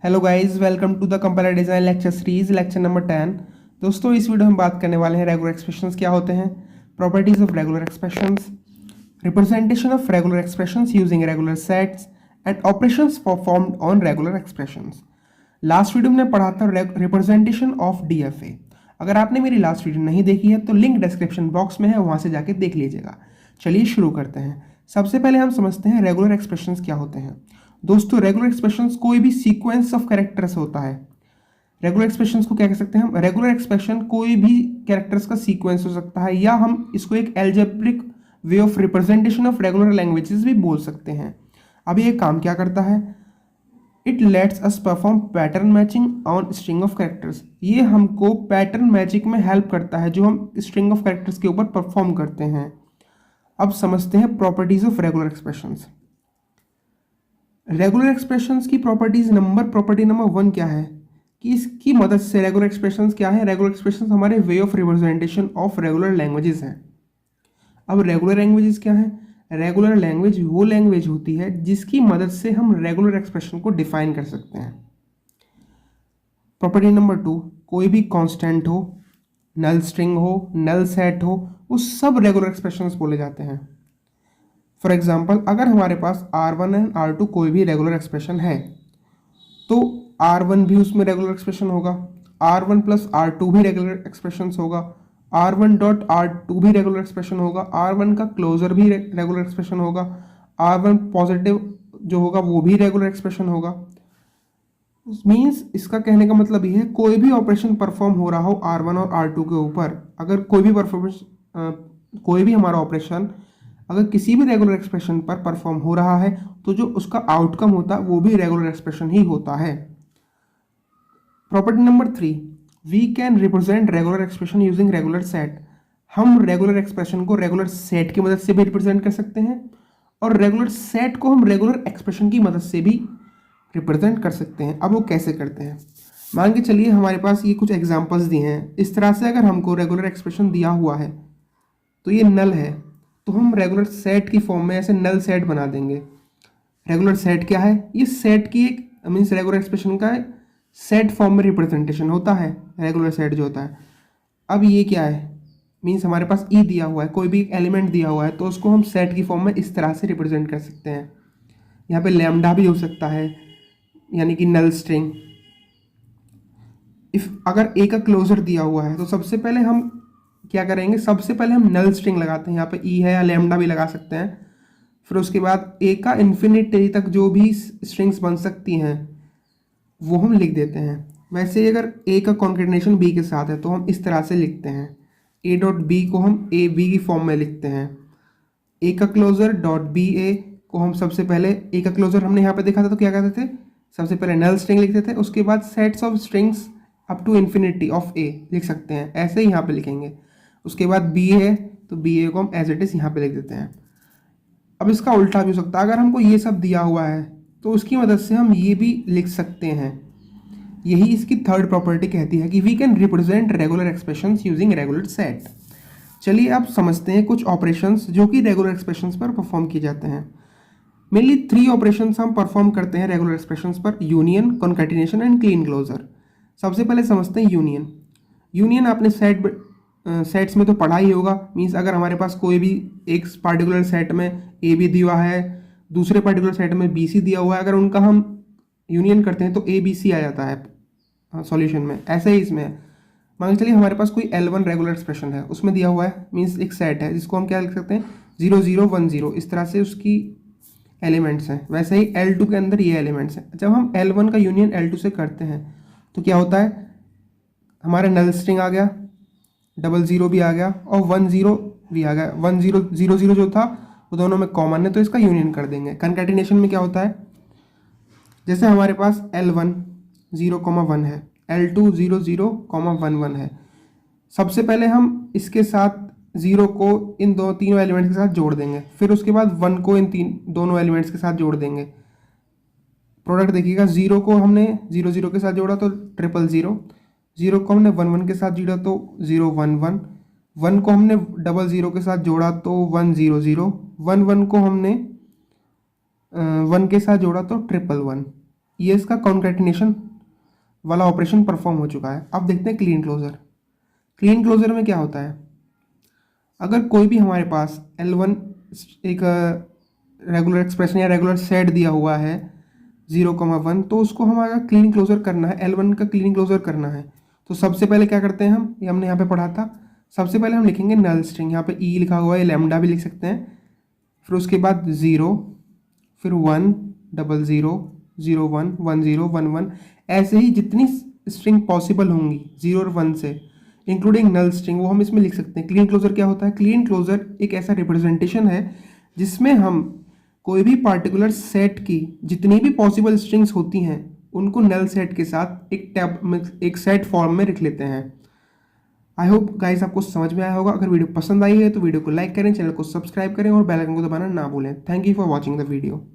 Hello guys, welcome to the compiler design lecture series lecture number 10। दोस्तों, इस video में बात करने वाले हैं रेगुलर एक्सप्रेशंस क्या होते हैं, properties of regular expressions, representation of regular expressions using regular sets and operations performed on regular expressions. Last video में पढ़ा था रिप्रेजेंटेशन ऑफ डीएफए। अगर आपने मेरी लास्ट वीडियो नहीं देखी है तो लिंक डिस्क्रिप्शन बॉक्स में है, वहां से जाके देख लीजिएगा। चलिए शुरू करते हैं। सबसे पहले हम समझते हैं रेगुलर एक्सप्रेशंस क्या होते हैं। दोस्तों, रेगुलर एक्सप्रेशंस कोई भी सीक्वेंस ऑफ कैरेक्टर्स होता है। रेगुलर एक्सप्रेशंस को क्या कह सकते हैं हम? रेगुलर एक्सप्रेशन कोई भी कैरेक्टर्स का सीक्वेंस हो सकता है, या हम इसको एक algebraic way of representation of regular languages भी बोल सकते हैं। अब ये काम क्या करता है? It let's us perform pattern matching on string of characters. ये हमको पैटर्न मैचिंग में हेल्प करता है, जो हम स्ट्रिंग ऑफ कैरेक्टर्स के ऊपर परफॉर्म करते हैं। अब समझते हैं properties of regular expressions. Regular expressions की प्रॉपर्टी नंबर 1 क्या है कि इसकी मदद से रेगुलर एक्सप्रेशंस क्या है? रेगुलर एक्सप्रेशंस हमारे way of representation of regular languages हैं। अब रेगुलर लैंग्वेजेस क्या है? रेगुलर लैंग्वेज वो लैंग्वेज होती है जिसकी मदद से हम रेगुलर एक्सप्रेशन को डिफाइन कर सकते हैं। प्रॉपर्टी नंबर 2, कोई भी कांस्टेंट हो, नल स्ट्रिंग हो, नल सेट हो, वो सब रेगुलर एक्सप्रेशंस बोले जाते हैं। फॉर एग्जाम्पल, अगर हमारे पास R1 एंड R2 कोई भी रेगुलर एक्सप्रेशन है तो R1 भी उसमें रेगुलर एक्सप्रेशन होगा, R1 प्लस R2 भी रेगुलर एक्सप्रेशन होगा, R1 डॉट R2 भी रेगुलर एक्सप्रेशन होगा, R1 का क्लोजर भी रेगुलर एक्सप्रेशन होगा, R1 पॉजिटिव जो होगा वो भी रेगुलर एक्सप्रेशन होगा। मीन्स इसका कहने का मतलब ये है, कोई भी ऑपरेशन परफॉर्म हो रहा हो R1 और R2 के ऊपर, अगर कोई भी हमारा ऑपरेशन अगर किसी भी रेगुलर एक्सप्रेशन पर परफॉर्म हो रहा है तो जो उसका आउटकम होता है वो भी रेगुलर एक्सप्रेशन ही होता है। Property number 3, we can represent regular expression using regular set. हम रेगुलर एक्सप्रेशन को रेगुलर सेट की मदद से भी रिप्रेजेंट कर सकते हैं और रेगुलर सेट को हम रेगुलर एक्सप्रेशन की मदद से भी रिप्रेजेंट कर सकते हैं। अब वो कैसे करते हैं? मान के चलिए हमारे पास ये कुछ एग्जाम्पल्स दिए हैं। इस तरह से अगर हमको रेगुलर एक्सप्रेशन दिया हुआ है तो ये नल है, तो हम रेगुलर सेट की फॉर्म में ऐसे नल सेट बना देंगे। रेगुलर सेट क्या है? ये सेट की एक मीन्स रेगुलर एक्सप्रेशन का सेट फॉर्म में रिप्रेजेंटेशन होता है, रेगुलर सेट जो होता है। अब ये क्या है? मीन्स हमारे पास ई दिया हुआ है, कोई भी एलिमेंट दिया हुआ है, तो उसको हम सेट की फॉर्म में इस तरह से रिप्रेजेंट कर सकते हैं। यहाँ पे लैम्डा भी हो सकता है, यानी कि नल स्ट्रिंग। इफ अगर ए का क्लोजर दिया हुआ है तो सबसे पहले हम क्या करेंगे? सबसे पहले हम नल स्ट्रिंग लगाते हैं, यहाँ पे ई है या लैम्डा भी लगा सकते हैं। फिर उसके बाद ए का इन्फिनिटी तक जो भी स्ट्रिंग्स बन सकती हैं वो हम लिख देते हैं। वैसे अगर ए का कॉन्केटिनेशन बी के साथ है तो हम इस तरह से लिखते हैं, ए डॉट बी को हम ए बी की फॉर्म में लिखते हैं। ए का क्लोजर डॉट बी ए को हम सबसे पहले, ए का क्लोजर हमने यहाँ पे देखा था तो क्या कहते थे? सबसे पहले नल स्ट्रिंग लिखते थे, उसके बाद sets of strings up to infinity of a लिख सकते हैं, ऐसे ही यहाँ पे लिखेंगे। उसके बाद बी है तो बी ए को हम एज इट इज यहाँ पे लिख देते हैं। अब इसका उल्टा भी हो सकता है, अगर हमको ये सब दिया हुआ है तो उसकी मदद से हम ये भी लिख सकते हैं। यही इसकी थर्ड प्रॉपर्टी कहती है कि we can represent regular expressions using regular set. चलिए अब समझते हैं कुछ ऑपरेशंस जो कि रेगुलर एक्सप्रेशंस पर परफॉर्म किए जाते हैं। मेनली 3 ऑपरेशंस हम परफॉर्म करते हैं रेगुलर एक्सप्रेशंस पर: union, concatenation and Kleene closure. सबसे पहले समझते हैं यूनियन। यूनियन आपने सेट्स में तो पढ़ा ही होगा। मीन्स अगर हमारे पास कोई भी एक पार्टिकुलर सेट में ए बी दिया है, दूसरे पार्टिकुलर सेट में बी सी दिया हुआ है, अगर उनका हम यूनियन करते हैं तो ए बी सी आ जाता है सॉल्यूशन में। ऐसे ही इसमें मान चलिए हमारे पास कोई L1 रेगुलर एक्सप्रेशन है, उसमें दिया हुआ है, मीन्स एक सेट है जिसको हम क्या लिख सकते हैं? 0 0 1 0, इस तरह से उसकी एलिमेंट्स हैं। वैसे ही L2 के अंदर ये एलिमेंट्स हैं। जब हम L1 का यूनियन L2 से करते हैं तो क्या होता है? हमारा नल स्ट्रिंग आ गया, 0 0 भी आ गया और 1 0 भी आ गया। 1 0 0 0 जो था वो दोनों में कॉमन है तो इसका यूनियन कर देंगे। कॉन्कैटिनेशन में क्या होता है? जैसे हमारे पास L1 0, 1 है, L2 0 0, 1 1 है। सबसे पहले हम इसके साथ 0 को इन तीनों एलिमेंट्स के साथ जोड़ देंगे, फिर उसके बाद 1 को इन दोनों एलिमेंट्स के साथ जोड़ देंगे। प्रोडक्ट देखिएगा, 0 को हमने 0 0 के साथ जोड़ा तो 0 0 0 को हमने 1 1 के साथ जोड़ा तो 0 1 1, 1 को हमने 0 0 के साथ जोड़ा तो 1 0 0, 1 1 को हमने 1 के साथ जोड़ा तो 1 1 1। ये इसका कॉन्कैटिनेशन वाला ऑपरेशन परफॉर्म हो चुका है। अब देखते हैं क्लीन क्लोजर। क्लीन क्लोजर में क्या होता है, अगर कोई भी हमारे पास L1 एक रेगुलर एक्सप्रेशन या रेगुलर सेट दिया हुआ है 0,1, तो उसको हमारा क्लीन क्लोजर करना है, L1 का क्लीन क्लोजर करना है। तो सबसे पहले क्या करते हैं हम, ये हमने यहाँ पे पढ़ा था, सबसे पहले हम लिखेंगे नल स्ट्रिंग, यहाँ पे ई लिखा हुआ है, लैम्डा भी लिख सकते हैं, फिर उसके बाद 0, फिर 1, 00, 01, 10, 11, ऐसे ही जितनी स्ट्रिंग पॉसिबल होंगी 0 और 1 से इंक्लूडिंग नल स्ट्रिंग वो हम इसमें लिख सकते हैं। क्लीन क्लोजर क्या होता है, क्लीन क्लोजर एक ऐसा रिप्रेजेंटेशन है जिसमें हम कोई भी पार्टिकुलर सेट की जितनी भी पॉसिबल स्ट्रिंग्स होती हैं उनको नल सेट के साथ एक टैब में, एक सेट फॉर्म में रख लेते हैं। आई होप गाइस आपको समझ में आया होगा। अगर वीडियो पसंद आई है तो वीडियो को लाइक करें, चैनल को सब्सक्राइब करें और बेल आइकन को दबाना ना भूलें। Thank you for watching the video.